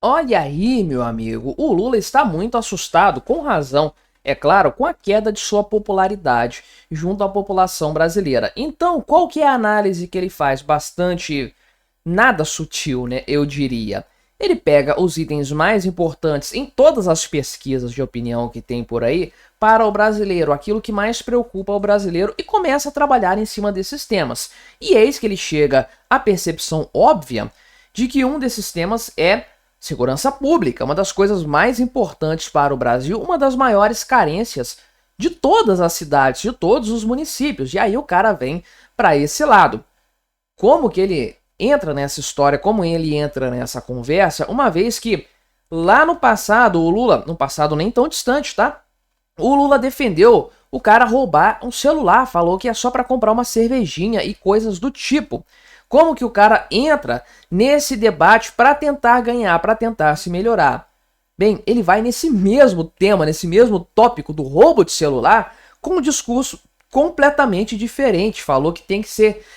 Olha aí, meu amigo, o Lula está muito assustado, com razão, é claro, com a queda de sua popularidade junto à população brasileira. Então, qual que é a análise que ele faz? Bastante nada sutil, né? Eu diria. Ele pega os itens mais importantes em todas as pesquisas de opinião que tem por aí para o brasileiro, aquilo que mais preocupa o brasileiro, e começa a trabalhar em cima desses temas. E eis que ele chega à percepção óbvia de que um desses temas é segurança pública, uma das coisas mais importantes para o Brasil, uma das maiores carências de todas as cidades, de todos os municípios. E aí o cara vem para esse lado. Como que ele entra nessa história, como ele entra nessa conversa, uma vez que lá no passado, o Lula, no passado nem tão distante, tá? O Lula defendeu o cara roubar um celular, falou que é só para comprar uma cervejinha e coisas do tipo. Como que o cara entra nesse debate para tentar ganhar, para tentar se melhorar? Bem, ele vai nesse mesmo tema, nesse mesmo tópico do roubo de celular, com um discurso completamente diferente. Falou que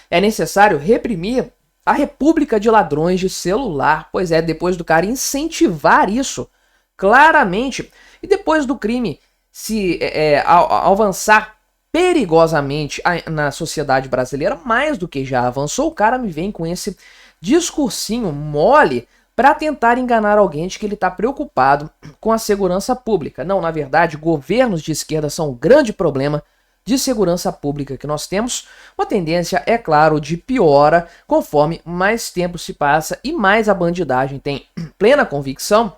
é necessário reprimir a república de ladrões de celular. Pois é, depois do cara incentivar isso claramente e depois do crime se avançar perigosamente na sociedade brasileira, mais do que já avançou, o cara me vem com esse discursinho mole para tentar enganar alguém de que ele está preocupado com a segurança pública. Não, na verdade, governos de esquerda são um grande problema de segurança pública que nós temos. Uma tendência, é claro, de piora conforme mais tempo se passa e mais a bandidagem tem plena convicção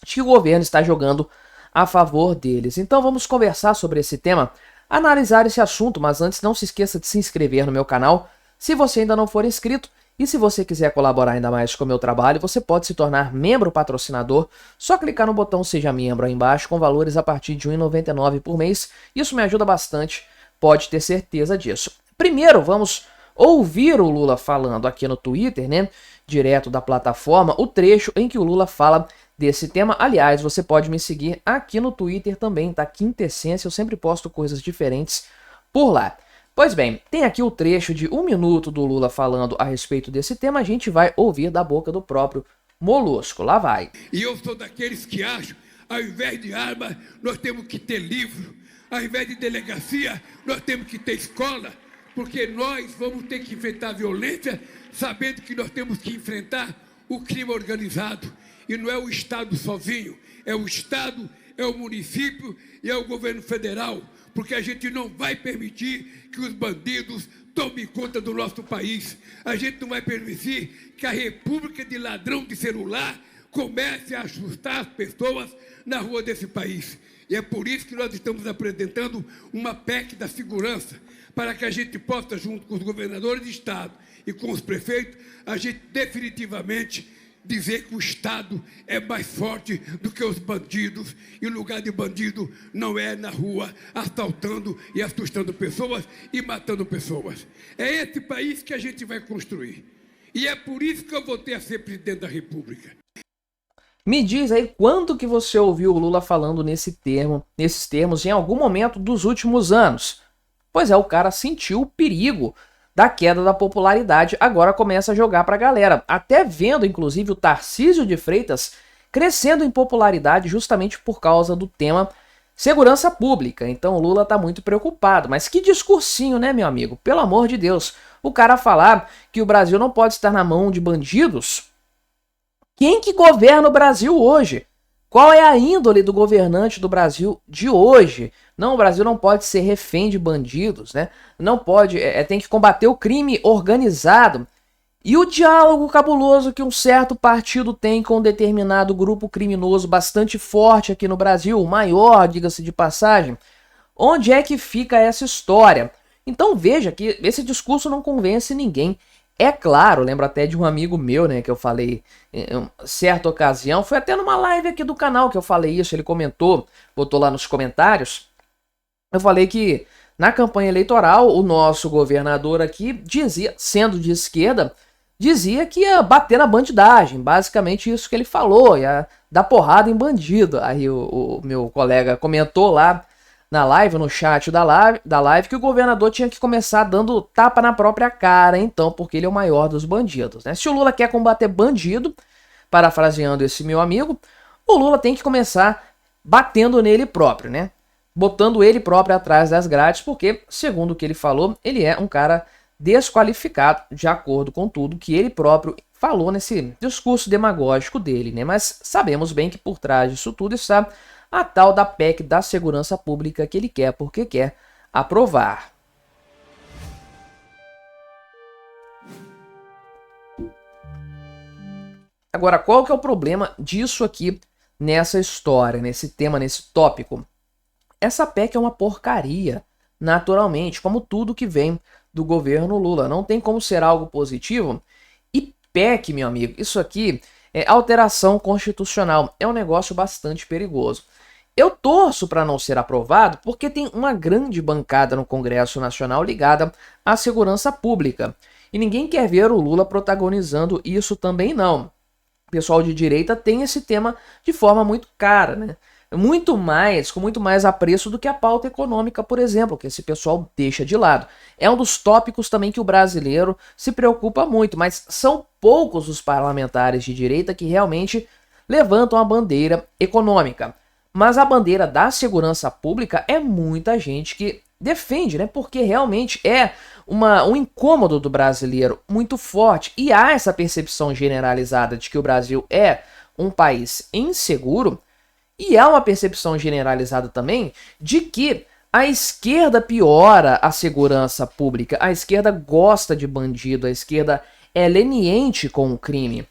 de que o governo está jogando a favor deles. Então vamos conversar sobre esse tema, analisar esse assunto, mas antes não se esqueça de se inscrever no meu canal se você ainda não for inscrito. E se você quiser colaborar ainda mais com o meu trabalho, você pode se tornar membro patrocinador, só clicar no botão Seja Membro aí embaixo, com valores a partir de R$ 1,99 por mês. Isso me ajuda bastante, pode ter certeza disso. Primeiro, vamos ouvir o Lula falando aqui no Twitter, né, direto da plataforma, o trecho em que o Lula fala desse tema. Aliás, você pode me seguir aqui no Twitter também, tá? Quintessência, eu sempre posto coisas diferentes por lá. Pois bem, tem aqui o trecho de 1 minuto do Lula falando a respeito desse tema, a gente vai ouvir da boca do próprio Molusco. Lá vai. E eu sou daqueles que acham, ao invés de arma, nós temos que ter livro, ao invés de delegacia, nós temos que ter escola, porque nós vamos ter que enfrentar a violência, sabendo que nós temos que enfrentar o crime organizado. E não é o Estado sozinho, é o Estado, é o município e é o governo federal, porque a gente não vai permitir que os bandidos tomem conta do nosso país. A gente não vai permitir que a república de ladrão de celular comece a assustar as pessoas na rua desse país. E é por isso que nós estamos apresentando uma PEC da segurança, para que a gente possa, junto com os governadores de estado e com os prefeitos, a gente definitivamente dizer que o Estado é mais forte do que os bandidos, e o lugar de bandido não é na rua, assaltando e assustando pessoas e matando pessoas. É esse país que a gente vai construir. E é por isso que eu votei a ser presidente da República. Me diz aí quando que você ouviu o Lula falando nesses termos em algum momento dos últimos anos. Pois é, o cara sentiu o perigo da queda da popularidade, agora começa a jogar pra galera. Até vendo, inclusive, o Tarcísio de Freitas crescendo em popularidade justamente por causa do tema segurança pública. Então o Lula tá muito preocupado. Mas que discursinho, né, meu amigo? Pelo amor de Deus. O cara falar que o Brasil não pode estar na mão de bandidos. Quem que governa o Brasil hoje? Qual é a índole do governante do Brasil de hoje? Não, o Brasil não pode ser refém de bandidos, né? Não pode, tem que combater o crime organizado. E o diálogo cabuloso que um certo partido tem com um determinado grupo criminoso bastante forte aqui no Brasil, o maior, diga-se de passagem. Onde é que fica essa história? Então veja que esse discurso não convence ninguém. É claro, lembro até de um amigo meu, né, que eu falei em certa ocasião, foi até numa live aqui do canal que eu falei isso, ele comentou, botou lá nos comentários. Eu falei que na campanha eleitoral o nosso governador aqui dizia, sendo de esquerda, dizia que ia bater na bandidagem, basicamente isso que ele falou, ia dar porrada em bandido. Aí o meu colega comentou lá na live, no chat da live, que o governador tinha que começar dando tapa na própria cara, então, porque ele é o maior dos bandidos, né? Se o Lula quer combater bandido, parafraseando esse meu amigo, o Lula tem que começar batendo nele próprio, né? Botando ele próprio atrás das grades, porque, segundo o que ele falou, ele é um cara desqualificado, de acordo com tudo que ele próprio falou nesse discurso demagógico dele, né? Mas sabemos bem que por trás disso tudo está a tal da PEC da segurança pública que ele quer, porque quer aprovar. Agora, qual que é o problema disso aqui nessa história, nesse tema, nesse tópico? Essa PEC é uma porcaria, naturalmente, como tudo que vem do governo Lula. Não tem como ser algo positivo. E PEC, meu amigo, isso aqui é alteração constitucional. É um negócio bastante perigoso. Eu torço para não ser aprovado porque tem uma grande bancada no Congresso Nacional ligada à segurança pública. E ninguém quer ver o Lula protagonizando isso também não. O pessoal de direita tem esse tema de forma muito cara, né? Com muito mais apreço do que a pauta econômica, por exemplo, que esse pessoal deixa de lado. É um dos tópicos também que o brasileiro se preocupa muito, mas são poucos os parlamentares de direita que realmente levantam a bandeira econômica. Mas a bandeira da segurança pública é muita gente que defende, né? Porque realmente é um incômodo do brasileiro muito forte. E há essa percepção generalizada de que o Brasil é um país inseguro. E há uma percepção generalizada também de que a esquerda piora a segurança pública. A esquerda gosta de bandido, a esquerda é leniente com o crime.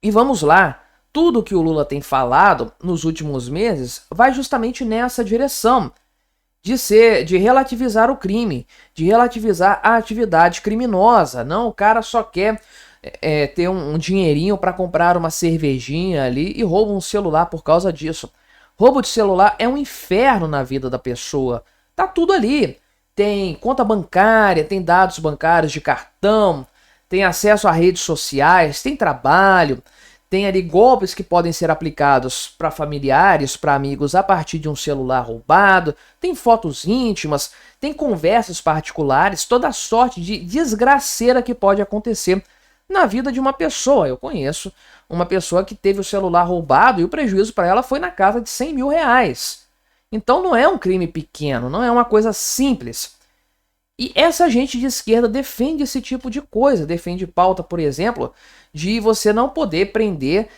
E vamos lá. Tudo que o Lula tem falado nos últimos meses vai justamente nessa direção, de relativizar o crime, de relativizar a atividade criminosa. Não, o cara só quer ter um dinheirinho para comprar uma cervejinha ali e rouba um celular por causa disso. Roubo de celular é um inferno na vida da pessoa. Tá tudo ali. Tem conta bancária, tem dados bancários de cartão, tem acesso a redes sociais, tem trabalho. Tem ali golpes que podem ser aplicados para familiares, para amigos a partir de um celular roubado, tem fotos íntimas, tem conversas particulares, toda sorte de desgraceira que pode acontecer na vida de uma pessoa. Eu conheço uma pessoa que teve o celular roubado e o prejuízo para ela foi na casa de 100 mil reais. Então não é um crime pequeno, não é uma coisa simples. E essa gente de esquerda defende esse tipo de coisa, defende pauta, por exemplo, de você não poder prender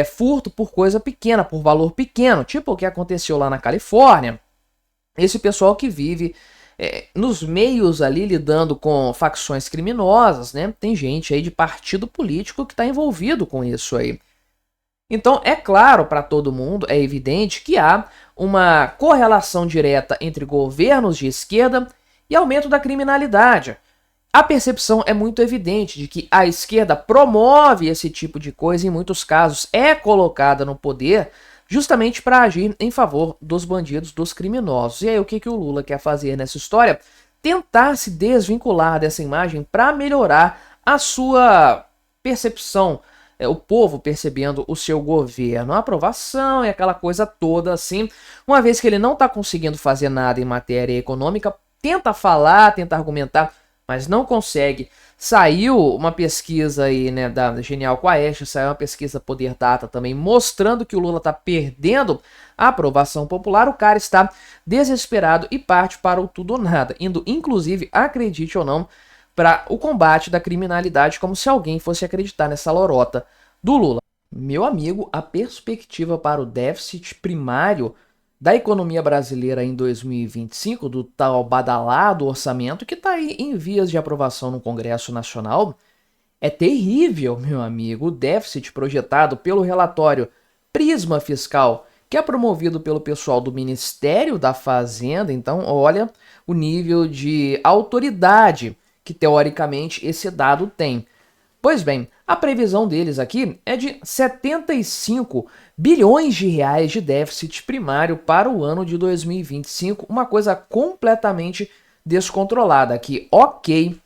furto por coisa pequena, por valor pequeno, tipo o que aconteceu lá na Califórnia. Esse pessoal que vive nos meios ali lidando com facções criminosas, né? Tem gente aí de partido político que está envolvido com isso aí. Então é claro para todo mundo, é evidente que há uma correlação direta entre governos de esquerda e aumento da criminalidade. A percepção é muito evidente de que a esquerda promove esse tipo de coisa e em muitos casos é colocada no poder justamente para agir em favor dos bandidos, dos criminosos. E aí o que o Lula quer fazer nessa história? Tentar se desvincular dessa imagem para melhorar a sua percepção, o povo percebendo o seu governo, a aprovação e aquela coisa toda assim. Uma vez que ele não está conseguindo fazer nada em matéria econômica, tenta falar, tenta argumentar, mas não consegue. Saiu uma pesquisa aí, né, da Genial Quaest, saiu uma pesquisa Poder Data também, mostrando que o Lula está perdendo a aprovação popular. O cara está desesperado e parte para o tudo ou nada, indo inclusive, acredite ou não, para o combate da criminalidade, como se alguém fosse acreditar nessa lorota do Lula. Meu amigo, a perspectiva para o déficit primário da economia brasileira em 2025, do tal badalado orçamento que está aí em vias de aprovação no Congresso Nacional, é terrível, meu amigo. O déficit projetado pelo relatório Prisma Fiscal, que é promovido pelo pessoal do Ministério da Fazenda, então olha o nível de autoridade que teoricamente esse dado tem. Pois bem, a previsão deles aqui é de 75 bilhões de reais de déficit primário para o ano de 2025, uma coisa completamente descontrolada, que, ok,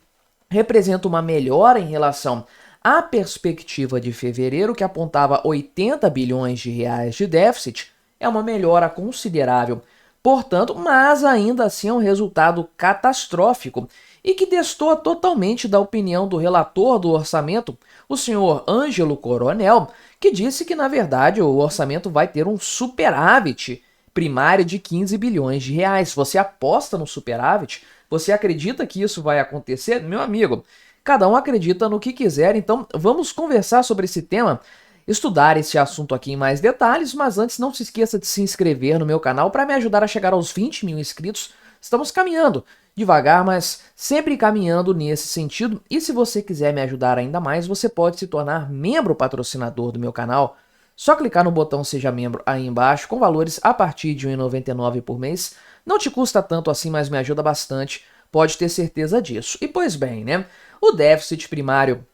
representa uma melhora em relação à perspectiva de fevereiro, que apontava 80 bilhões de reais de déficit, é uma melhora considerável, portanto, mas ainda assim é um resultado catastrófico. e que destoa totalmente da opinião do relator do orçamento, o senhor Ângelo Coronel, que disse que, na verdade, o orçamento vai ter um superávit primário de 15 bilhões de reais. Você aposta no superávit? Você acredita que isso vai acontecer? Meu amigo, cada um acredita no que quiser, então vamos conversar sobre esse tema, estudar esse assunto aqui em mais detalhes, mas antes não se esqueça de se inscrever no meu canal para me ajudar a chegar aos 20 mil inscritos. Estamos caminhando devagar, mas sempre caminhando nesse sentido. E se você quiser me ajudar ainda mais, você pode se tornar membro patrocinador do meu canal. Só clicar no botão Seja Membro aí embaixo, com valores a partir de R$ 1,99 por mês. Não te custa tanto assim, mas me ajuda bastante, pode ter certeza disso. E pois bem, né? O déficit primário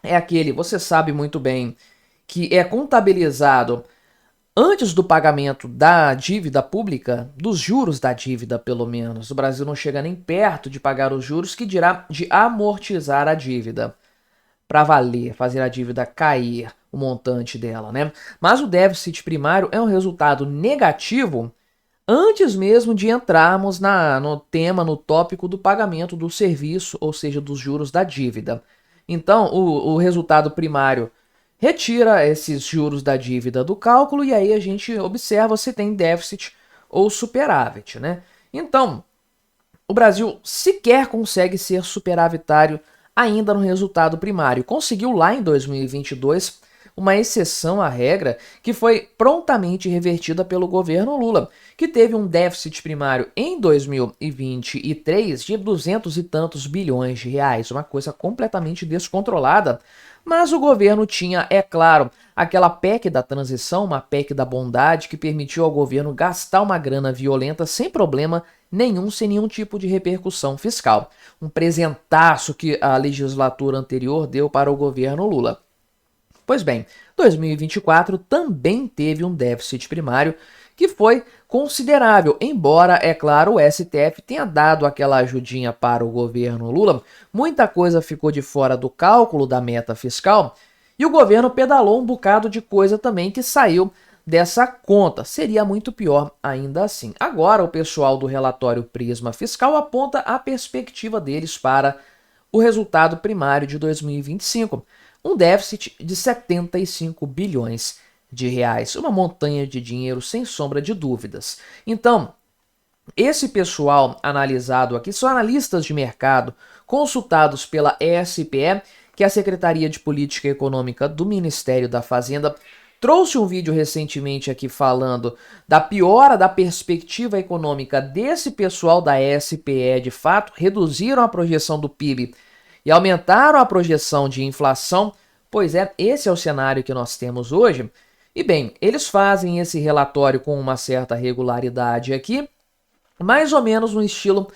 é aquele, você sabe muito bem, que é contabilizado antes do pagamento da dívida pública, dos juros da dívida pelo menos. O Brasil não chega nem perto de pagar os juros, que dirá de amortizar a dívida para valer, fazer a dívida cair, o montante dela, né? Mas o déficit primário é um resultado negativo antes mesmo de entrarmos no tópico do pagamento do serviço, ou seja, dos juros da dívida. Então, o resultado primário retira esses juros da dívida do cálculo e aí a gente observa se tem déficit ou superávit, né? Então, o Brasil sequer consegue ser superavitário ainda no resultado primário. Conseguiu lá em 2022 uma exceção à regra que foi prontamente revertida pelo governo Lula, que teve um déficit primário em 2023 de 200 e tantos bilhões de reais, uma coisa completamente descontrolada. Mas o governo tinha, é claro, aquela PEC da transição, uma PEC da bondade, que permitiu ao governo gastar uma grana violenta sem problema nenhum, sem nenhum tipo de repercussão fiscal. Um presentaço que a legislatura anterior deu para o governo Lula. Pois bem, 2024 também teve um déficit primário que foi considerável, embora, é claro, o STF tenha dado aquela ajudinha para o governo Lula, muita coisa ficou de fora do cálculo da meta fiscal e o governo pedalou um bocado de coisa também que saiu dessa conta. Seria muito pior ainda assim. Agora, o pessoal do relatório Prisma Fiscal aponta a perspectiva deles para o resultado primário de 2025. Um déficit de 75 bilhões de reais, uma montanha de dinheiro sem sombra de dúvidas. Então, esse pessoal analisado aqui são analistas de mercado consultados pela ESPE, que é a Secretaria de Política Econômica do Ministério da Fazenda. Trouxe um vídeo recentemente aqui falando da piora da perspectiva econômica desse pessoal da ESPE. De fato, reduziram a projeção do PIB e aumentaram a projeção de inflação. Pois é, esse é o cenário que nós temos hoje. E bem, eles fazem esse relatório com uma certa regularidade aqui, mais ou menos no estilo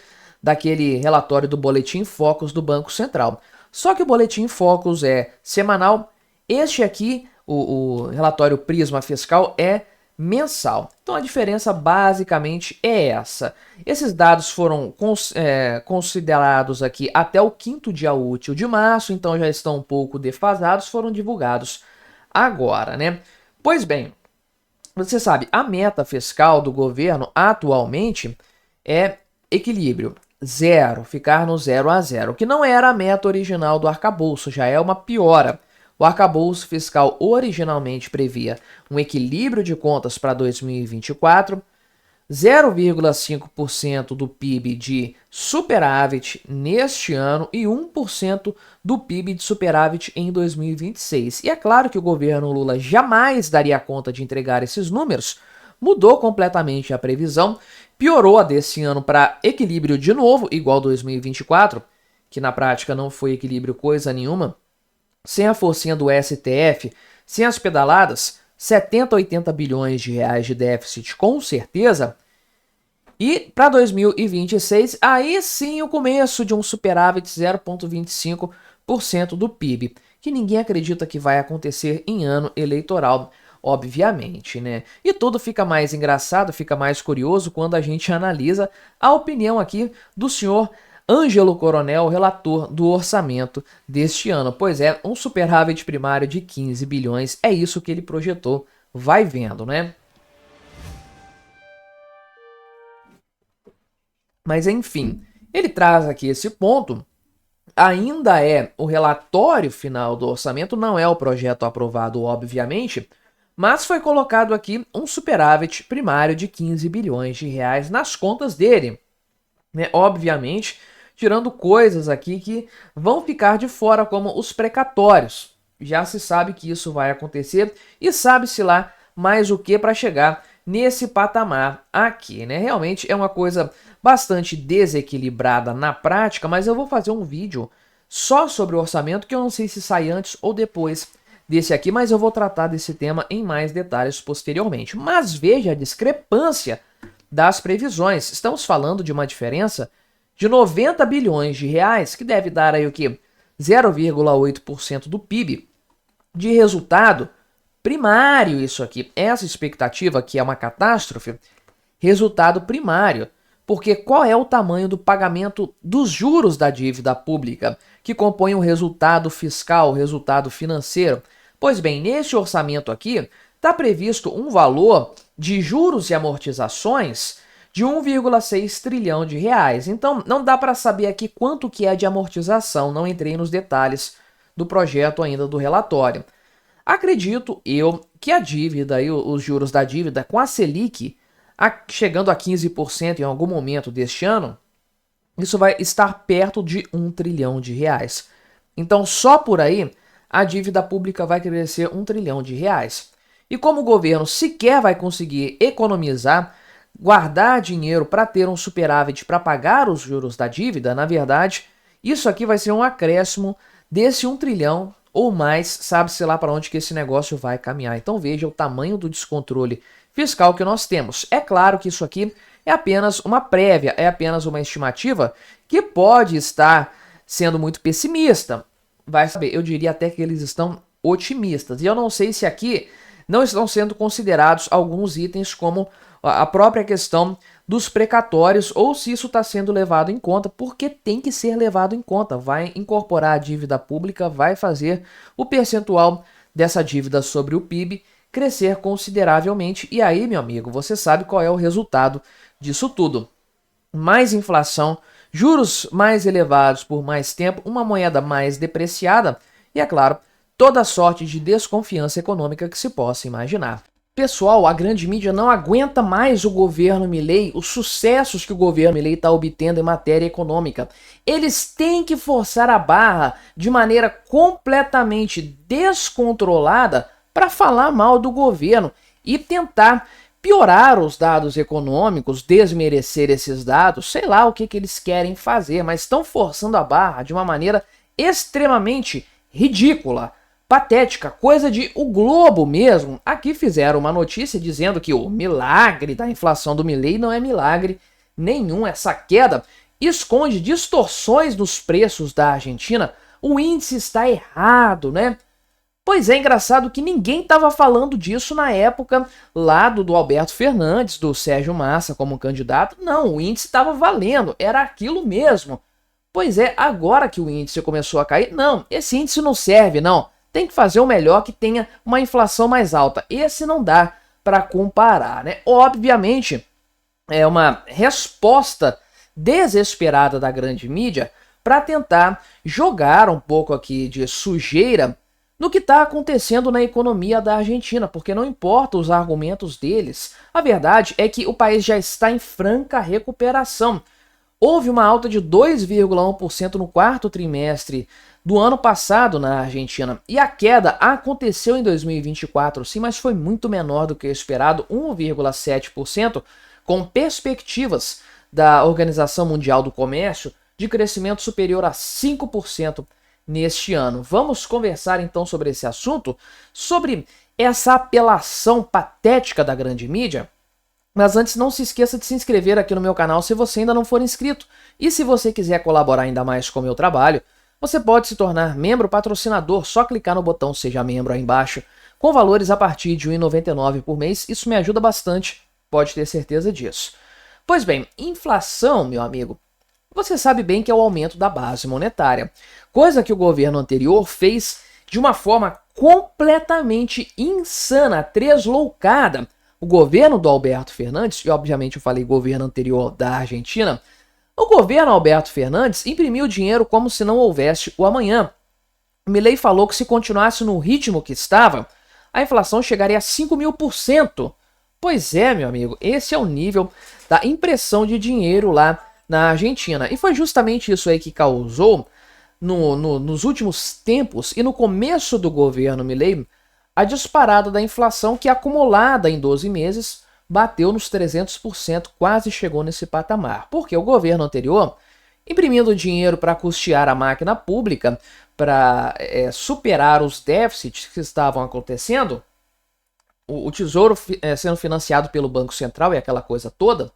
daquele relatório do Boletim Focus do Banco Central. Só que o Boletim Focus é semanal, este aqui, o relatório Prisma Fiscal, é mensal. Então a diferença basicamente é essa. Esses dados foram considerados aqui até o 5º dia útil de março, então já estão um pouco defasados, foram divulgados agora, né? Pois bem, você sabe, a meta fiscal do governo atualmente é equilíbrio, zero, ficar no 0 a 0, que não era a meta original do arcabouço, já é uma piora. O arcabouço fiscal originalmente previa um equilíbrio de contas para 2024, 0,5% do PIB de superávit neste ano e 1% do PIB de superávit em 2026. E é claro que o governo Lula jamais daria conta de entregar esses números, mudou completamente a previsão, piorou a desse ano para equilíbrio de novo, igual 2024, que na prática não foi equilíbrio coisa nenhuma, sem a forcinha do STF, sem as pedaladas, 70, 80 bilhões de reais de déficit com certeza. E para 2026, aí sim o começo de um superávit 0,25% do PIB, que ninguém acredita que vai acontecer em ano eleitoral, obviamente, né? E tudo fica mais engraçado, fica mais curioso quando a gente analisa a opinião aqui do senhor Ângelo Coronel, relator do orçamento deste ano. Pois é, um superávit primário de 15 bilhões, é isso que ele projetou. Vai vendo, né? Mas enfim, Ele traz aqui esse ponto, ainda é o relatório final do orçamento, não é o projeto aprovado, obviamente, mas foi colocado aqui um superávit primário de 15 bilhões de reais nas contas dele, né? Obviamente, tirando coisas aqui que vão ficar de fora, como os precatórios. Já se sabe que isso vai acontecer e sabe-se lá mais o que para chegar nesse patamar aqui, né? Realmente é uma coisa bastante desequilibrada na prática, mas eu vou fazer um vídeo só sobre o orçamento, que eu não sei se sai antes ou depois desse aqui, mas eu vou tratar desse tema em mais detalhes posteriormente. Mas veja a discrepância das previsões. Estamos falando de uma diferença de 90 bilhões de reais, que deve dar aí o que? 0,8% do PIB de resultado primário, isso aqui. Essa expectativa, que é uma catástrofe, resultado primário. Porque qual é o tamanho do pagamento dos juros da dívida pública, que compõe o resultado fiscal, o resultado financeiro? Pois bem, neste orçamento aqui, está previsto um valor de juros e amortizações de 1,6 trilhão de reais. Então, não dá para saber aqui quanto que é de amortização, não entrei nos detalhes do projeto ainda do relatório. Acredito eu que a dívida e os juros da dívida com a Selic chegando a 15% em algum momento deste ano, isso vai estar perto de 1 trilhão de reais. Então, só por aí, a dívida pública vai crescer 1 trilhão de reais. E como o governo sequer vai conseguir economizar, guardar dinheiro para ter um superávit para pagar os juros da dívida, na verdade, isso aqui vai ser um acréscimo desse 1 trilhão ou mais, sabe-se lá para onde que esse negócio vai caminhar. Então veja o tamanho do descontrole fiscal que nós temos. É claro que isso aqui é apenas uma prévia, é apenas uma estimativa que pode estar sendo muito pessimista. Vai saber, eu diria até que eles estão otimistas. E eu não sei se aqui não estão sendo considerados alguns itens como a própria questão dos precatórios, ou se isso está sendo levado em conta, porque tem que ser levado em conta. Vai incorporar a dívida pública, vai fazer o percentual dessa dívida sobre o PIB crescer consideravelmente. E aí, meu amigo, você sabe qual é o resultado disso tudo. Mais inflação, juros mais elevados por mais tempo, uma moeda mais depreciada e, é claro, toda sorte de desconfiança econômica que se possa imaginar. Pessoal, a grande mídia não aguenta mais o governo Milei, os sucessos que o governo Milei está obtendo em matéria econômica. Eles têm que forçar a barra de maneira completamente descontrolada para falar mal do governo e tentar piorar os dados econômicos, desmerecer esses dados, sei lá o que eles querem fazer, mas estão forçando a barra de uma maneira extremamente ridícula, patética, coisa de O Globo mesmo. Aqui fizeram uma notícia dizendo que o milagre da inflação do Milei não é milagre nenhum. Essa queda esconde distorções nos preços da Argentina. O índice está errado, né? Pois é, engraçado que ninguém estava falando disso na época lá do Alberto Fernandes, do Sérgio Massa como candidato. Não, o índice estava valendo, era aquilo mesmo. Pois é, agora que o índice começou a cair, não, esse índice não serve, não. Tem que fazer o melhor que tenha uma inflação mais alta. Esse não dá para comparar, né? Obviamente, é uma resposta desesperada da grande mídia para tentar jogar um pouco aqui de sujeira no que está acontecendo na economia da Argentina, porque não importa os argumentos deles, a verdade é que o país já está em franca recuperação. Houve uma alta de 2,1% no quarto trimestre do ano passado na Argentina, e a queda aconteceu em 2024 sim, mas foi muito menor do que o esperado, 1,7%, com perspectivas da Organização Mundial do Comércio de crescimento superior a 5% neste ano. Vamos conversar então sobre esse assunto, sobre essa apelação patética da grande mídia. Mas antes, não se esqueça de se inscrever aqui no meu canal se você ainda não for inscrito. E se você quiser colaborar ainda mais com o meu trabalho, você pode se tornar membro patrocinador, só clicar no botão Seja Membro aí embaixo, com valores a partir de R$ 1,99 por mês. Isso me ajuda bastante, pode ter certeza disso. Pois bem, inflação, meu amigo, você sabe bem que é o aumento da base monetária, coisa que o governo anterior fez de uma forma completamente insana, tresloucada. O governo do Alberto Fernandes, e obviamente eu falei governo anterior da Argentina, O governo Alberto Fernandes imprimiu dinheiro como se não houvesse o amanhã. Milei falou que se continuasse no ritmo que estava, a inflação chegaria a 5.000%. Pois é, meu amigo, esse é o nível da impressão de dinheiro lá na Argentina. E foi justamente isso aí que causou, nos últimos tempos e no começo do governo Milei, a disparada da inflação que, acumulada em 12 meses, bateu nos 300%, quase chegou nesse patamar. Porque o governo anterior, imprimindo dinheiro para custear a máquina pública, para superar os déficits que estavam acontecendo, o Tesouro sendo financiado pelo Banco Central e aquela coisa toda,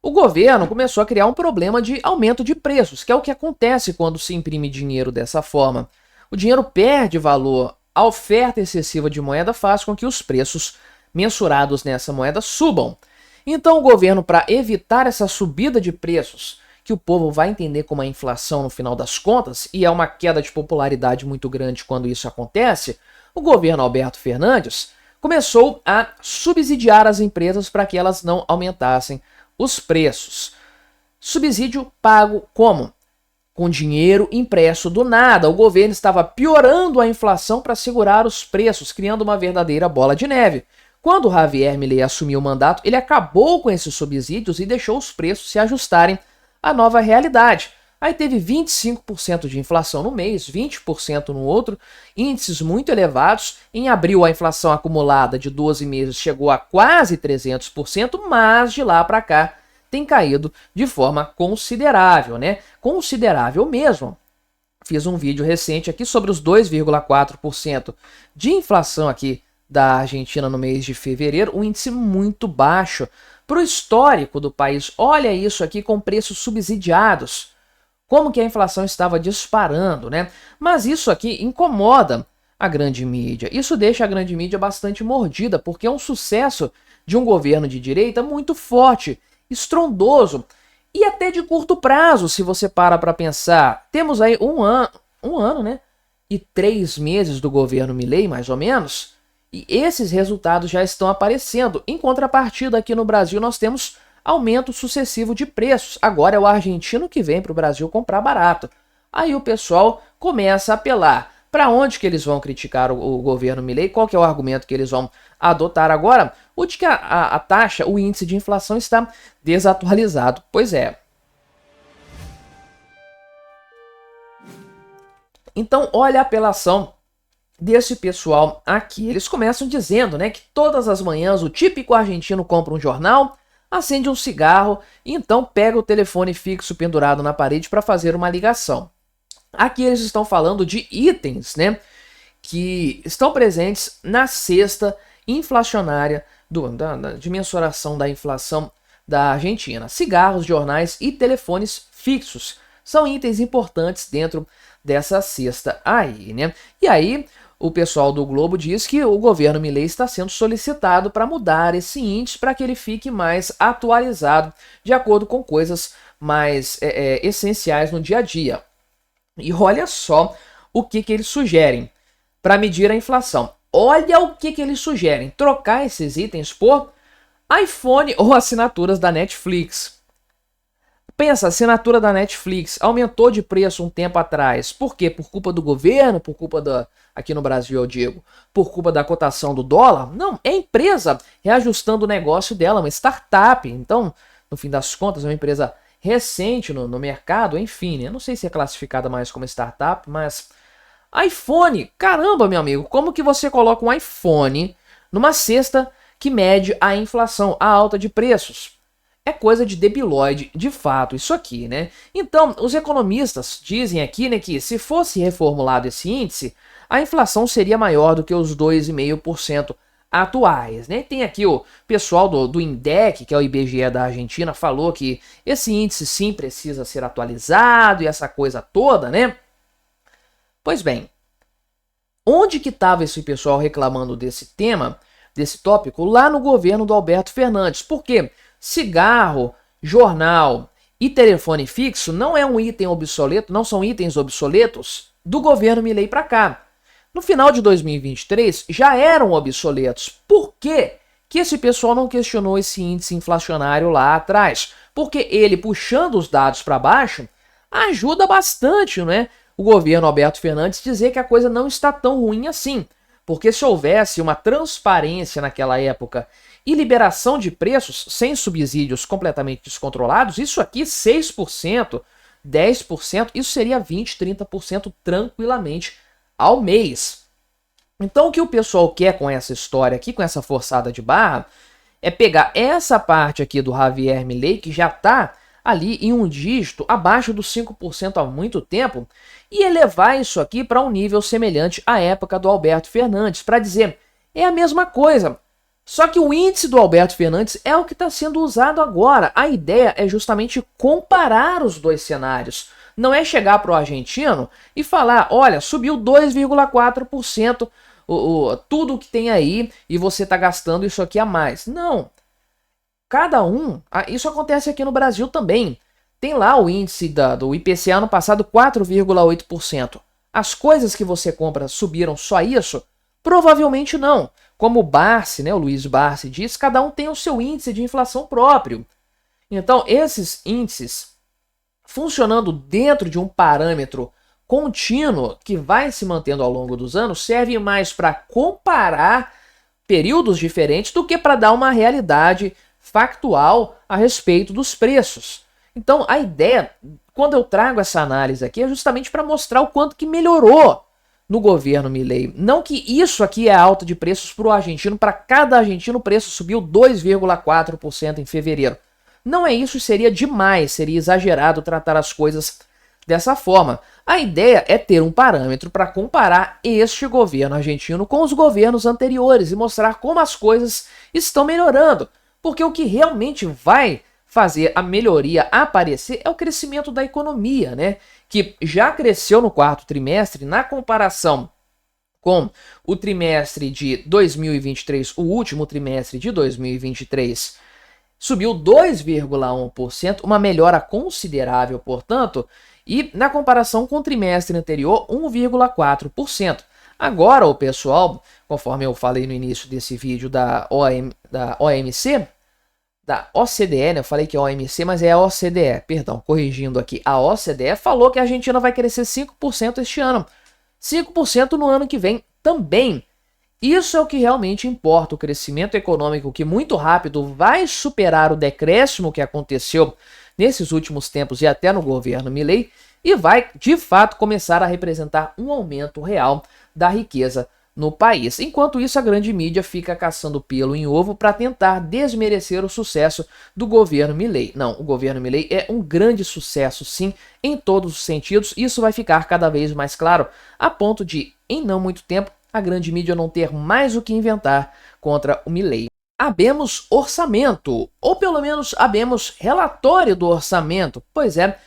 o governo começou a criar um problema de aumento de preços, que é o que acontece quando se imprime dinheiro dessa forma. O dinheiro perde valor, a oferta excessiva de moeda faz com que os preços mensurados nessa moeda subam. Então o governo, para evitar essa subida de preços, que o povo vai entender como a inflação no final das contas, e é uma queda de popularidade muito grande quando isso acontece, o governo Alberto Fernandes começou a subsidiar as empresas para que elas não aumentassem os preços. Subsídio pago como? Com dinheiro impresso do nada. O governo estava piorando a inflação para segurar os preços, criando uma verdadeira bola de neve. Quando o Javier Milei assumiu o mandato, ele acabou com esses subsídios e deixou os preços se ajustarem à nova realidade. Aí teve 25% de inflação no mês, 20% no outro, índices muito elevados. Em abril, a inflação acumulada de 12 meses chegou a quase 300%, mas de lá para cá tem caído de forma considerável, né? Considerável mesmo. Fiz um vídeo recente aqui sobre os 2,4% de inflação aqui da Argentina no mês de fevereiro, um índice muito baixo para o histórico do país. Olha isso aqui com preços subsidiados. Como que a inflação estava disparando, né? Mas isso aqui incomoda a grande mídia. Isso deixa a grande mídia bastante mordida, porque é um sucesso de um governo de direita muito forte, estrondoso e até de curto prazo, se você para pensar. Temos aí um ano, né? E 3 meses do governo Milei, mais ou menos, e esses resultados já estão aparecendo. Em contrapartida, aqui no Brasil nós temos aumento sucessivo de preços. Agora é o argentino que vem para o Brasil comprar barato. Aí o pessoal começa a apelar. Para onde que eles vão criticar o governo Milei? Qual que é o argumento que eles vão adotar agora? O de que a taxa, o índice de inflação está desatualizado. Pois é. Então, olha a apelação desse pessoal aqui. Eles começam dizendo, né, que todas as manhãs o típico argentino compra um jornal, acende um cigarro e então pega o telefone fixo pendurado na parede para fazer uma ligação. Aqui eles estão falando de itens, né, que estão presentes na cesta inflacionária de mensuração da inflação da Argentina. Cigarros, jornais e telefones fixos são itens importantes dentro dessa cesta aí, né? E aí o pessoal do Globo diz que o governo Milei está sendo solicitado para mudar esse índice para que ele fique mais atualizado, de acordo com coisas mais essenciais no dia a dia. E olha só o que eles sugerem para medir a inflação. Olha o que eles sugerem: trocar esses itens por iPhone ou assinaturas da Netflix. Pensa, a assinatura da Netflix aumentou de preço um tempo atrás. Por quê? Por culpa do governo? Por culpa da... Aqui no Brasil eu digo, por culpa da cotação do dólar? Não, é a empresa reajustando o negócio dela, uma startup. Então, no fim das contas, é uma empresa recente no mercado, enfim, né? Não sei se é classificada mais como startup, mas... iPhone! Caramba, meu amigo, como que você coloca um iPhone numa cesta que mede a inflação, a alta de preços? É coisa de debilóide, de fato, isso aqui, né? Então, os economistas dizem aqui, né, que se fosse reformulado esse índice, a inflação seria maior do que os 2,5% atuais, né? Tem aqui o pessoal do INDEC, que é o IBGE da Argentina, falou que esse índice sim precisa ser atualizado e essa coisa toda, né? Pois bem, onde que estava esse pessoal reclamando desse tema, desse tópico? Lá no governo do Alberto Fernandes. Por quê? Cigarro, jornal e telefone fixo não é um item obsoleto, não são itens obsoletos do governo Milei para cá. No final de 2023 já eram obsoletos. Por que que esse pessoal não questionou esse índice inflacionário lá atrás, porque ele, puxando os dados para baixo, ajuda bastante, né, o governo Alberto Fernandes dizer que a coisa não está tão ruim assim. Porque se houvesse uma transparência naquela época e liberação de preços sem subsídios completamente descontrolados, isso aqui 6%, 10%, isso seria 20%, 30% tranquilamente ao mês. Então o que o pessoal quer com essa história aqui, com essa forçada de barra, é pegar essa parte aqui do Javier Milei, que já está ali em um dígito abaixo dos 5% há muito tempo, e elevar isso aqui para um nível semelhante à época do Alberto Fernandes, para dizer, é a mesma coisa. Só que o índice do Alberto Fernandes é o que está sendo usado agora. A ideia é justamente comparar os dois cenários. Não é chegar para o argentino e falar, olha, subiu 2,4% tudo que tem aí e você está gastando isso aqui a mais. Não. Cada um, isso acontece aqui no Brasil também. Tem lá o índice do IPCA ano passado 4,8%. As coisas que você compra subiram só isso? Provavelmente não. Como o Barsi, né, o Luiz Barsi diz, cada um tem o seu índice de inflação próprio. Então, esses índices, funcionando dentro de um parâmetro contínuo que vai se mantendo ao longo dos anos, serve mais para comparar períodos diferentes do que para dar uma realidade factual a respeito dos preços. Então, a ideia, quando eu trago essa análise aqui, é justamente para mostrar o quanto que melhorou no governo Milei. Não que isso aqui é alta de preços para o argentino, para cada argentino o preço subiu 2,4% em fevereiro. Não é isso, seria demais, seria exagerado tratar as coisas dessa forma. A ideia é ter um parâmetro para comparar este governo argentino com os governos anteriores e mostrar como as coisas estão melhorando. Porque o que realmente vai fazer a melhoria aparecer é o crescimento da economia, né? Que já cresceu no quarto trimestre, na comparação com o trimestre de 2023, o último trimestre de 2023, subiu 2,1%, uma melhora considerável, portanto, e na comparação com o trimestre anterior, 1,4%. Agora, o pessoal, conforme eu falei no início desse vídeo da OMC, da OCDE, né? Eu falei que é OMC, mas é a OCDE, perdão, corrigindo aqui. A OCDE falou que a Argentina vai crescer 5% este ano. 5% no ano que vem também. Isso é o que realmente importa, o crescimento econômico que muito rápido vai superar o decréscimo que aconteceu nesses últimos tempos e até no governo Milei e vai, de fato, começar a representar um aumento real da riqueza no país. Enquanto isso, a grande mídia fica caçando pelo em ovo para tentar desmerecer o sucesso do governo Milei. Não, o governo Milei é um grande sucesso, sim, em todos os sentidos. Isso vai ficar cada vez mais claro, a ponto de, em não muito tempo, a grande mídia não ter mais o que inventar contra o Milei. Habemos orçamento, ou pelo menos habemos relatório do orçamento. Pois é,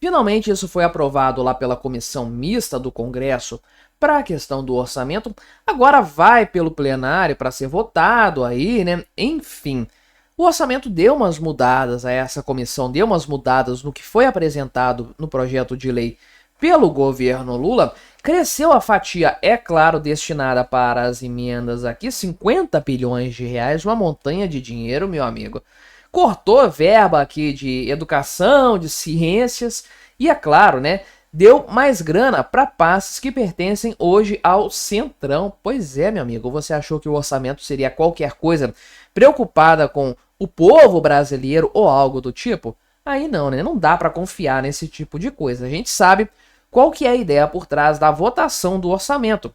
finalmente isso foi aprovado lá pela comissão mista do Congresso para a questão do orçamento. Agora vai pelo plenário para ser votado aí, né? Enfim, o orçamento deu umas mudadas a essa comissão, deu umas mudadas no que foi apresentado no projeto de lei pelo governo Lula. Cresceu a fatia, é claro, destinada para as emendas aqui, 50 bilhões de reais, uma montanha de dinheiro, meu amigo. Cortou verba aqui de educação, de ciências e, é claro, né, deu mais grana para passes que pertencem hoje ao Centrão. Pois é, meu amigo, você achou que o orçamento seria qualquer coisa preocupada com o povo brasileiro ou algo do tipo? Aí não, né? Não dá para confiar nesse tipo de coisa. A gente sabe qual que é a ideia por trás da votação do orçamento.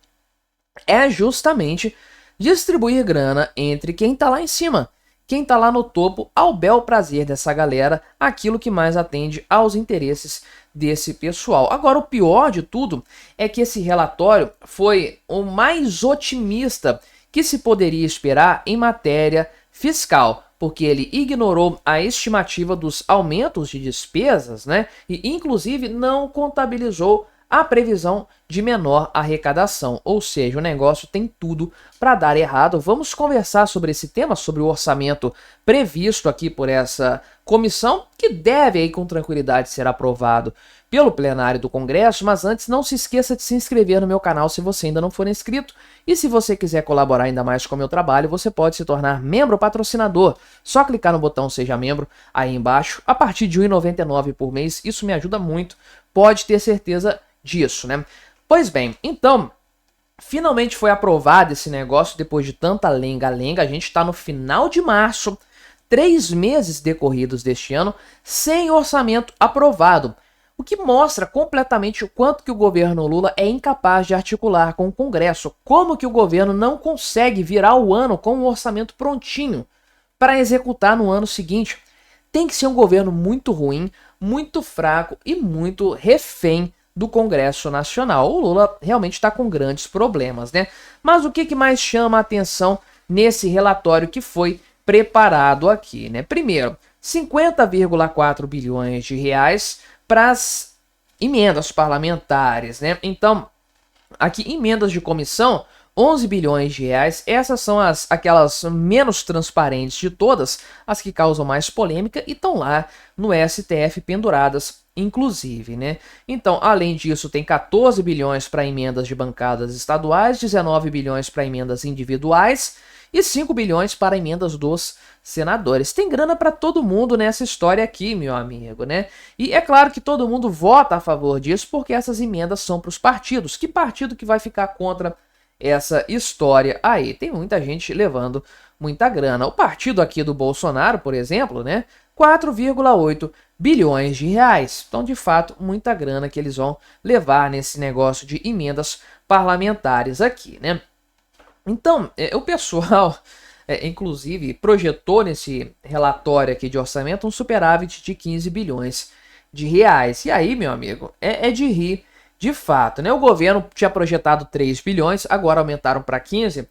É justamente distribuir grana entre quem está lá em cima, quem está lá no topo, ao bel prazer dessa galera, aquilo que mais atende aos interesses desse pessoal. Agora, o pior de tudo é que esse relatório foi o mais otimista que se poderia esperar em matéria fiscal, porque ele ignorou a estimativa dos aumentos de despesas, né? E inclusive não contabilizou a previsão de menor arrecadação, ou seja, o negócio tem tudo para dar errado. Vamos conversar sobre esse tema, sobre o orçamento previsto aqui por essa comissão, que deve aí com tranquilidade ser aprovado pelo plenário do Congresso, mas antes não se esqueça de se inscrever no meu canal se você ainda não for inscrito, e se você quiser colaborar ainda mais com o meu trabalho, você pode se tornar membro patrocinador, só clicar no botão Seja Membro aí embaixo, a partir de R$ 1,99 por mês, isso me ajuda muito, pode ter certeza disso, né? Pois bem, então, finalmente foi aprovado esse negócio depois de tanta lenga-lenga, a gente está no final de março, 3 meses decorridos deste ano, sem orçamento aprovado, o que mostra completamente o quanto que o governo Lula é incapaz de articular com o Congresso, como que o governo não consegue virar o ano com um orçamento prontinho para executar no ano seguinte. Tem que ser um governo muito ruim, muito fraco e muito refém do Congresso Nacional. O Lula realmente está com grandes problemas, né? Mas o que mais chama a atenção nesse relatório que foi preparado aqui, né? Primeiro, 50,4 bilhões de reais para as emendas parlamentares, né? Então, aqui emendas de comissão, 11 bilhões de reais, essas são aquelas menos transparentes de todas, as que causam mais polêmica e estão lá no STF penduradas, inclusive, né? Então, além disso, tem 14 bilhões para emendas de bancadas estaduais, 19 bilhões para emendas individuais e 5 bilhões para emendas dos senadores. Tem grana para todo mundo nessa história aqui, meu amigo, né? E é claro que todo mundo vota a favor disso porque essas emendas são para os partidos. Que partido que vai ficar contra essa história aí? Tem muita gente levando muita grana. O partido aqui do Bolsonaro, por exemplo, né? 4,8 bilhões de reais. Então, de fato, muita grana que eles vão levar nesse negócio de emendas parlamentares aqui, né? Então, o pessoal, inclusive, projetou nesse relatório aqui de orçamento um superávit de 15 bilhões de reais. E aí, meu amigo, é de rir de fato, né? O governo tinha projetado 3 bilhões, agora aumentaram para 15.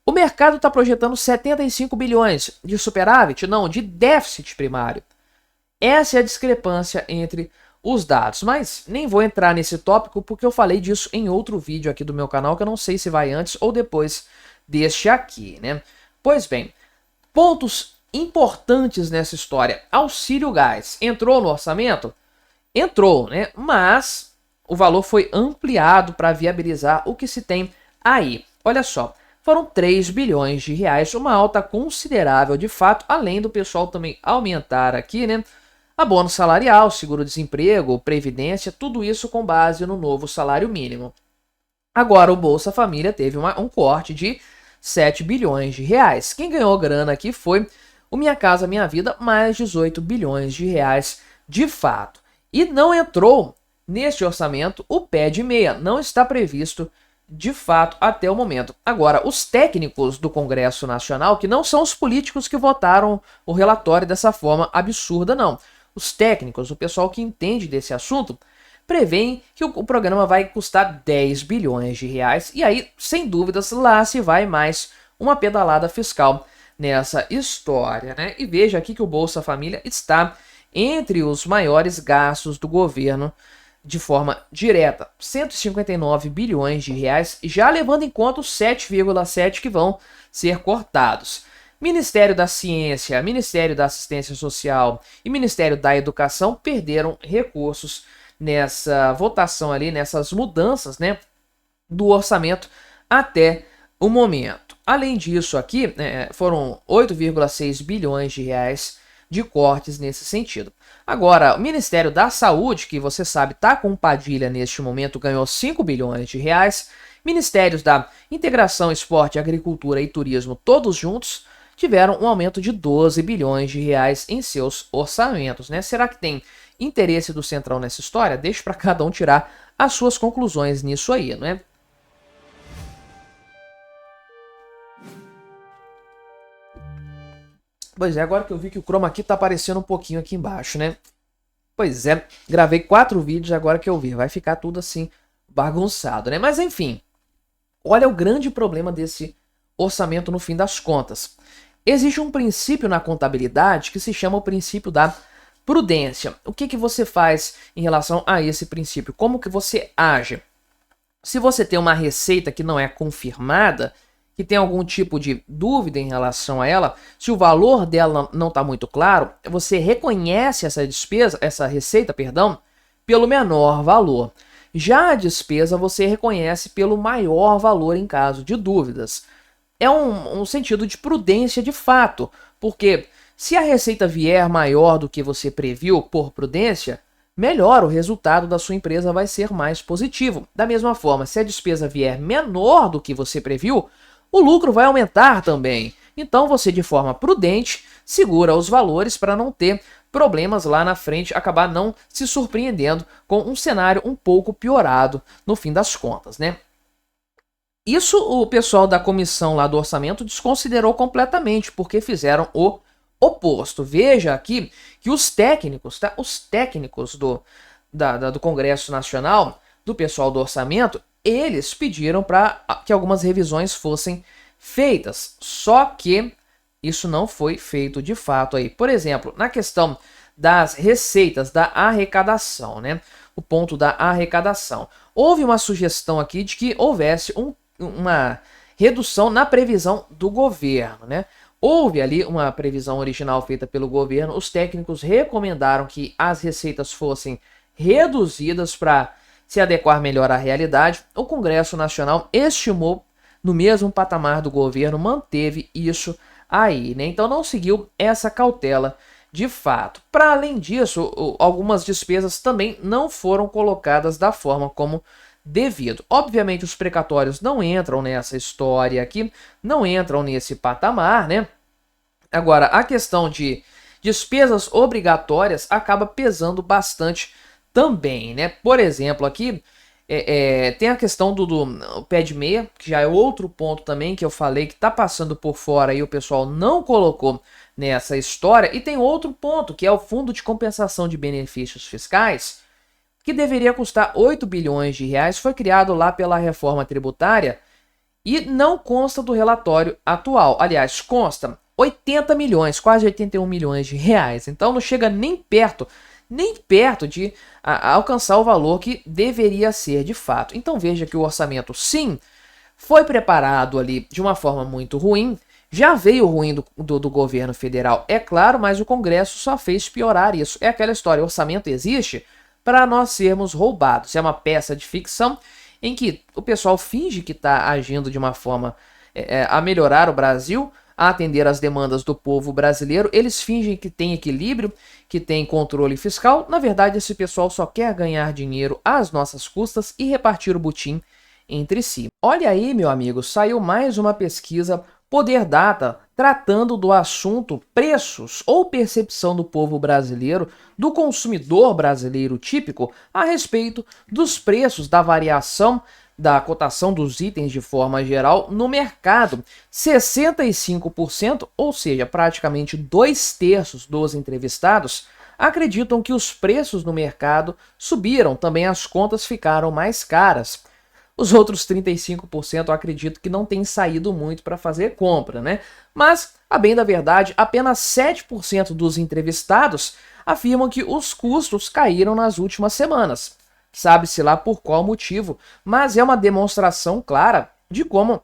O mercado está projetando 75 bilhões de superávit, não, de déficit primário. Essa é a discrepância entre os dados, mas nem vou entrar nesse tópico porque eu falei disso em outro vídeo aqui do meu canal, que eu não sei se vai antes ou depois deste aqui, né? Pois bem, pontos importantes nessa história. Auxílio gás entrou no orçamento? Entrou, né? Mas o valor foi ampliado para viabilizar o que se tem aí. Olha só, foram 3 bilhões de reais, uma alta considerável de fato, além do pessoal também aumentar aqui, né? Abono salarial, seguro-desemprego, previdência, tudo isso com base no novo salário mínimo. Agora o Bolsa Família teve um corte de 7 bilhões de reais. Quem ganhou grana aqui foi o Minha Casa Minha Vida, mais 18 bilhões de reais de fato. E não entrou neste orçamento o pé de meia, não está previsto de fato até o momento. Agora, os técnicos do Congresso Nacional, que não são os políticos que votaram o relatório dessa forma absurda, não. Os técnicos, o pessoal que entende desse assunto, prevêem que o programa vai custar 10 bilhões de reais. E aí, sem dúvidas, lá se vai mais uma pedalada fiscal nessa história, né? E veja aqui que o Bolsa Família está entre os maiores gastos do governo de forma direta. 159 bilhões de reais, já levando em conta os 7,7 que vão ser cortados. Ministério da Ciência, Ministério da Assistência Social e Ministério da Educação perderam recursos nessa votação ali, nessas mudanças, né, do orçamento até o momento. Além disso aqui, foram 8,6 bilhões de reais de cortes nesse sentido. Agora, o Ministério da Saúde, que você sabe está com Padilha neste momento, ganhou 5 bilhões de reais. Ministérios da Integração, Esporte, Agricultura e Turismo, todos juntos, tiveram um aumento de 12 bilhões de reais em seus orçamentos, né? Será que tem interesse do Centrão nessa história? Deixa para cada um tirar as suas conclusões nisso aí, não é? Pois é, agora que eu vi que o chroma aqui tá aparecendo um pouquinho aqui embaixo, né? Pois é, gravei 4 vídeos agora que eu vi, vai ficar tudo assim bagunçado, né? Mas enfim, olha o grande problema desse orçamento no fim das contas. Existe um princípio na contabilidade que se chama o princípio da Prudência. O que você faz em relação a esse princípio? Como que você age? Se você tem uma receita que não é confirmada, que tem algum tipo de dúvida em relação a ela, se o valor dela não está muito claro, você reconhece essa despesa, essa receita, perdão, pelo menor valor. Já a despesa você reconhece pelo maior valor em caso de dúvidas. É um sentido de prudência de fato, porque se a receita vier maior do que você previu por prudência, melhor o resultado da sua empresa vai ser mais positivo. Da mesma forma, se a despesa vier menor do que você previu, o lucro vai aumentar também. Então você, de forma prudente, segura os valores para não ter problemas lá na frente, acabar não se surpreendendo com um cenário um pouco piorado no fim das contas, né? Isso o pessoal da comissão lá do orçamento desconsiderou completamente, porque fizeram o oposto. Veja aqui que os técnicos, tá? Os técnicos do Congresso Nacional, do pessoal do orçamento, eles pediram para que algumas revisões fossem feitas, só que isso não foi feito de fato aí. Por exemplo, na questão das receitas, da arrecadação, né? O ponto da arrecadação. Houve uma sugestão aqui de que houvesse uma redução na previsão do governo, né? Houve ali uma previsão original feita pelo governo, os técnicos recomendaram que as receitas fossem reduzidas para se adequar melhor à realidade. O Congresso Nacional estimou no mesmo patamar do governo, manteve isso aí, né? Então não seguiu essa cautela de fato. Para além disso, algumas despesas também não foram colocadas da forma como devido. Obviamente os precatórios não entram nessa história aqui, não entram nesse patamar, né? Agora, a questão de despesas obrigatórias acaba pesando bastante também, né? Por exemplo, aqui tem a questão do pé de meia, que já é outro ponto também que eu falei que está passando por fora e o pessoal não colocou nessa história. E tem outro ponto, que é o Fundo de Compensação de Benefícios Fiscais, que deveria custar 8 bilhões de reais, foi criado lá pela reforma tributária e não consta do relatório atual. Aliás, consta 80 milhões, quase 81 milhões de reais. Então não chega nem perto de alcançar o valor que deveria ser de fato. Então veja que o orçamento, sim, foi preparado ali de uma forma muito ruim. Já veio ruim do governo federal, é claro, mas o Congresso só fez piorar isso. É aquela história, o orçamento existe para nós sermos roubados. É uma peça de ficção em que o pessoal finge que está agindo de uma forma a melhorar o Brasil, a atender às demandas do povo brasileiro. Eles fingem que tem equilíbrio, que tem controle fiscal. Na verdade, esse pessoal só quer ganhar dinheiro às nossas custas e repartir o butim entre si. Olha aí, meu amigo, saiu mais uma pesquisa Poder Data tratando do assunto preços ou percepção do povo brasileiro, do consumidor brasileiro típico, a respeito dos preços, da variação da cotação dos itens de forma geral no mercado. 65%, ou seja, praticamente 2/3 dos entrevistados, acreditam que os preços no mercado subiram, também as contas ficaram mais caras. Os outros 35% acredito que não tem saído muito para fazer compra, né? Mas, a bem da verdade, apenas 7% dos entrevistados afirmam que os custos caíram nas últimas semanas. Sabe-se lá por qual motivo, mas é uma demonstração clara de como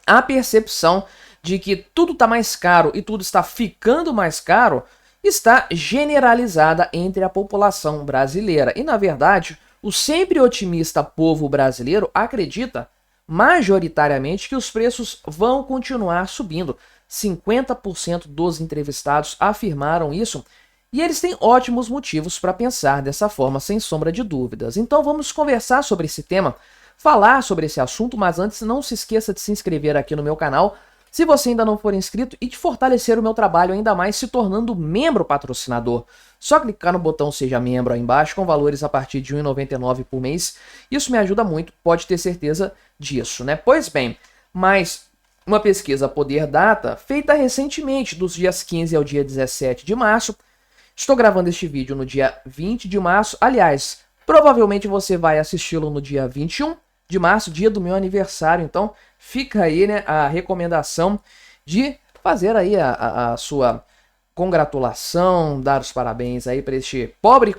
a percepção de que tudo está mais caro e tudo está ficando mais caro está generalizada entre a população brasileira. E, na verdade, o sempre otimista povo brasileiro acredita majoritariamente que os preços vão continuar subindo. 50% dos entrevistados afirmaram isso e eles têm ótimos motivos para pensar dessa forma, sem sombra de dúvidas. Então vamos conversar sobre esse tema, falar sobre esse assunto, mas antes não se esqueça de se inscrever aqui no meu canal, se você ainda não for inscrito, e de fortalecer o meu trabalho ainda mais se tornando membro patrocinador. Só clicar no botão Seja Membro aí embaixo, com valores a partir de R$ 1,99 por mês. Isso me ajuda muito, pode ter certeza disso, né? Pois bem, mas uma pesquisa Poder Data, feita recentemente, dos dias 15 ao dia 17 de março. Estou gravando este vídeo no dia 20 de março. Aliás, provavelmente você vai assisti-lo no dia 21 de março, dia do meu aniversário. Então, fica aí, né, a recomendação de fazer aí a sua congratulação, dar os parabéns aí para este pobre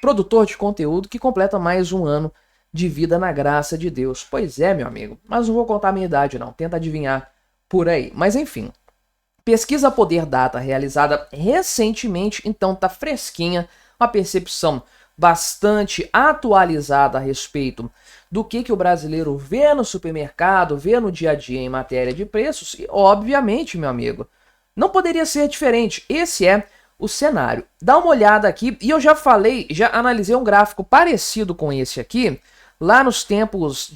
produtor de conteúdo que completa mais um ano de vida na graça de Deus. Pois é, meu amigo, mas não vou contar a minha idade não, tenta adivinhar por aí. Mas enfim, pesquisa Poder Data realizada recentemente, então tá fresquinha, uma percepção bastante atualizada a respeito do que o brasileiro vê no supermercado, vê no dia a dia em matéria de preços e, obviamente, meu amigo, não poderia ser diferente. Esse é o cenário. Dá uma olhada aqui, e eu já falei, já analisei um gráfico parecido com esse aqui, lá nos tempos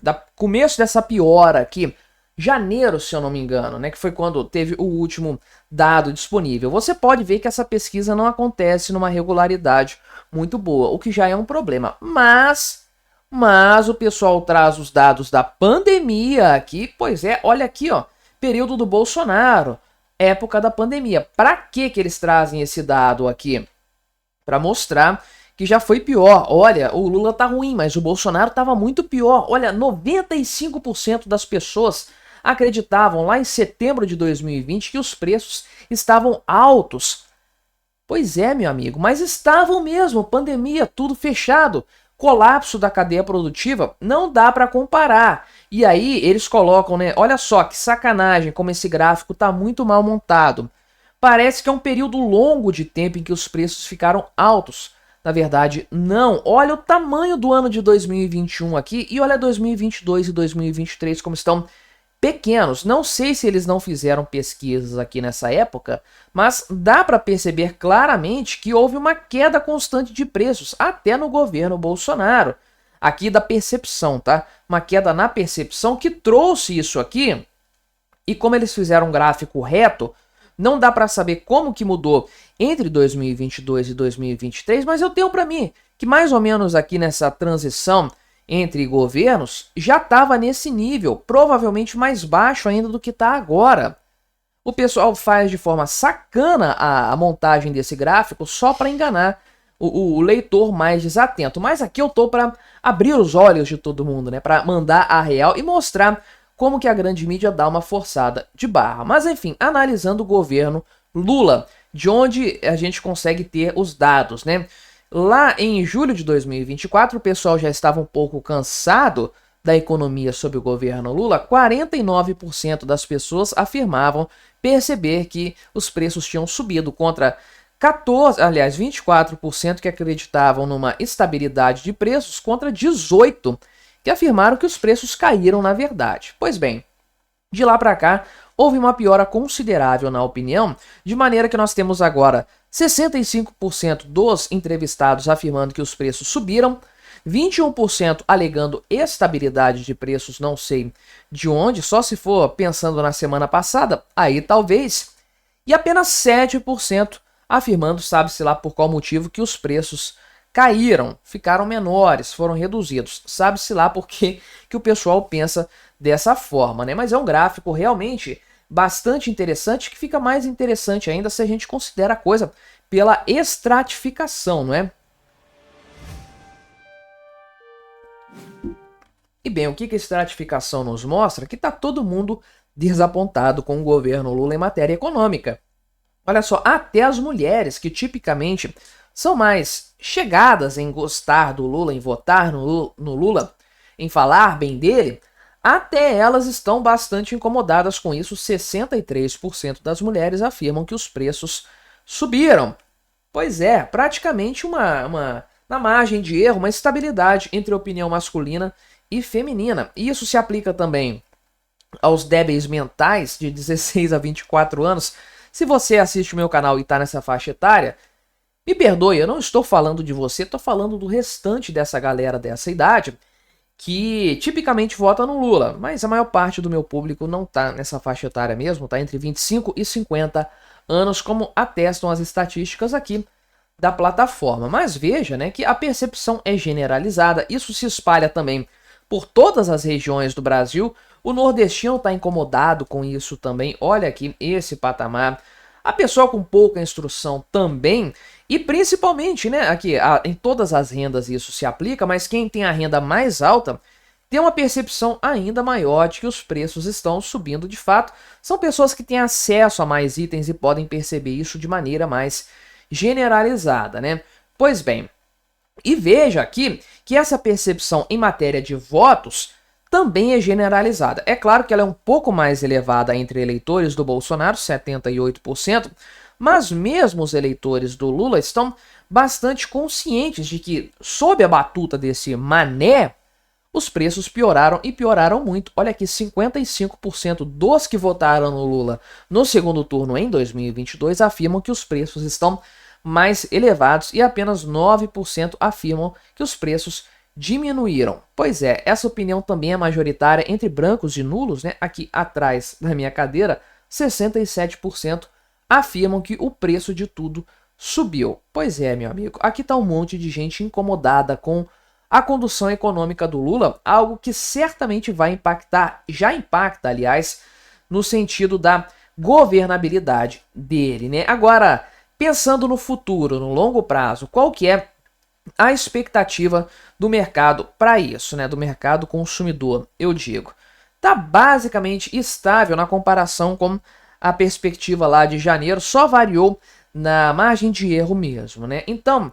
da começo dessa piora aqui, janeiro, se eu não me engano, né, que foi quando teve o último dado disponível. Você pode ver que essa pesquisa não acontece numa regularidade muito boa, o que já é um problema. Mas o pessoal traz os dados da pandemia aqui, pois é, olha aqui, ó, período do Bolsonaro, época da pandemia. Para que eles trazem esse dado aqui? Para mostrar que já foi pior. Olha, o Lula tá ruim, mas o Bolsonaro tava muito pior. Olha, 95% das pessoas acreditavam lá em setembro de 2020 que os preços estavam altos. Pois é, meu amigo, mas estavam mesmo. Pandemia, tudo fechado. Colapso da cadeia produtiva, não dá para comparar. E aí eles colocam, né? Olha só que sacanagem como esse gráfico tá muito mal montado. Parece que é um período longo de tempo em que os preços ficaram altos. Na verdade, não. Olha o tamanho do ano de 2021 aqui e olha 2022 e 2023 como estão pequenos. Não sei se eles não fizeram pesquisas aqui nessa época, mas dá para perceber claramente que houve uma queda constante de preços, até no governo Bolsonaro. Aqui da percepção, tá? Uma queda na percepção que trouxe isso aqui. E como eles fizeram um gráfico reto, não dá para saber como que mudou entre 2022 e 2023, mas eu tenho para mim que mais ou menos aqui nessa transição entre governos já estava nesse nível, provavelmente mais baixo ainda do que está agora. O pessoal faz de forma sacana a montagem desse gráfico só para enganar o leitor mais desatento. Mas aqui eu tô para abrir os olhos de todo mundo, né? Para mandar a real e mostrar como que a grande mídia dá uma forçada de barra. Mas enfim, analisando o governo Lula, de onde a gente consegue ter os dados, né? Lá em julho de 2024, o pessoal já estava um pouco cansado da economia sob o governo Lula. 49% das pessoas afirmavam perceber que os preços tinham subido, contra 24% que acreditavam numa estabilidade de preços, contra 18% que afirmaram que os preços caíram na verdade. Pois bem, de lá para cá, houve uma piora considerável na opinião, de maneira que nós temos agora 65% dos entrevistados afirmando que os preços subiram, 21% alegando estabilidade de preços, não sei de onde, só se for pensando na semana passada, aí talvez, e apenas 7% afirmando, sabe-se lá por qual motivo, que os preços caíram, ficaram menores, foram reduzidos. Sabe-se lá por que o pessoal pensa dessa forma, né? Mas é um gráfico realmente bastante interessante, que fica mais interessante ainda se a gente considera a coisa pela estratificação, não é? E bem, o que a estratificação nos mostra? Que está todo mundo desapontado com o governo Lula em matéria econômica. Olha só, até as mulheres, que tipicamente são mais chegadas em gostar do Lula, em votar no Lula, em falar bem dele, até elas estão bastante incomodadas com isso. 63% das mulheres afirmam que os preços subiram. Pois é, praticamente na margem de erro, uma estabilidade entre a opinião masculina e feminina. E isso se aplica também aos débeis mentais de 16 a 24 anos. Se você assiste o meu canal e está nessa faixa etária, me perdoe, eu não estou falando de você, estou falando do restante dessa galera dessa idade que tipicamente vota no Lula, mas a maior parte do meu público não está nessa faixa etária mesmo, está entre 25 e 50 anos, como atestam as estatísticas aqui da plataforma. Mas veja, né, que a percepção é generalizada, isso se espalha também por todas as regiões do Brasil. O nordestino está incomodado com isso também, olha aqui esse patamar. A pessoa com pouca instrução também, e principalmente, né, aqui em todas as rendas isso se aplica, mas quem tem a renda mais alta tem uma percepção ainda maior de que os preços estão subindo de fato. São pessoas que têm acesso a mais itens e podem perceber isso de maneira mais generalizada, né? Pois bem, e veja aqui que essa percepção em matéria de votos também é generalizada. É claro que ela é um pouco mais elevada entre eleitores do Bolsonaro, 78%, mas mesmo os eleitores do Lula estão bastante conscientes de que, sob a batuta desse mané, os preços pioraram e pioraram muito. Olha aqui, 55% dos que votaram no Lula no segundo turno em 2022 afirmam que os preços estão mais elevados e apenas 9% afirmam que os preços diminuíram. Pois é, essa opinião também é majoritária entre brancos e nulos, né? Aqui atrás da minha cadeira, 67% afirmam que o preço de tudo subiu. Pois é, meu amigo, aqui está um monte de gente incomodada com a condução econômica do Lula, algo que certamente vai impactar, já impacta, aliás, no sentido da governabilidade dele, né? Agora, pensando no futuro, no longo prazo, qual que é a expectativa do mercado para isso, né? Do mercado consumidor, eu digo. Tá basicamente estável na comparação com a perspectiva lá de janeiro, só variou na margem de erro mesmo, né? Então,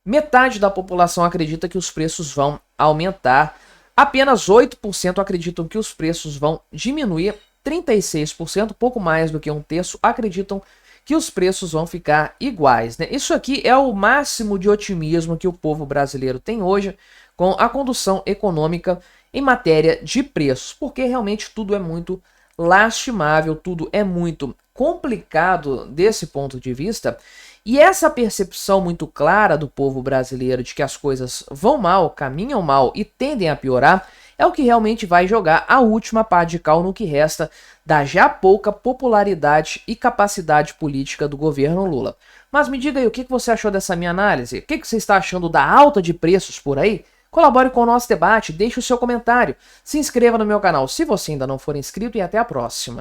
metade da população acredita que os preços vão aumentar, apenas 8% acreditam que os preços vão diminuir, 36%, pouco mais do que um terço, acreditam que os preços vão ficar iguais, né? Isso aqui é o máximo de otimismo que o povo brasileiro tem hoje com a condução econômica em matéria de preços, porque realmente tudo é muito lastimável, tudo é muito complicado desse ponto de vista, e essa percepção muito clara do povo brasileiro de que as coisas vão mal, caminham mal e tendem a piorar, é o que realmente vai jogar a última pá de cal no que resta da já pouca popularidade e capacidade política do governo Lula. Mas me diga aí, o que você achou dessa minha análise? O que você está achando da alta de preços por aí? Colabore com o nosso debate, deixe o seu comentário, se inscreva no meu canal se você ainda não for inscrito e até a próxima.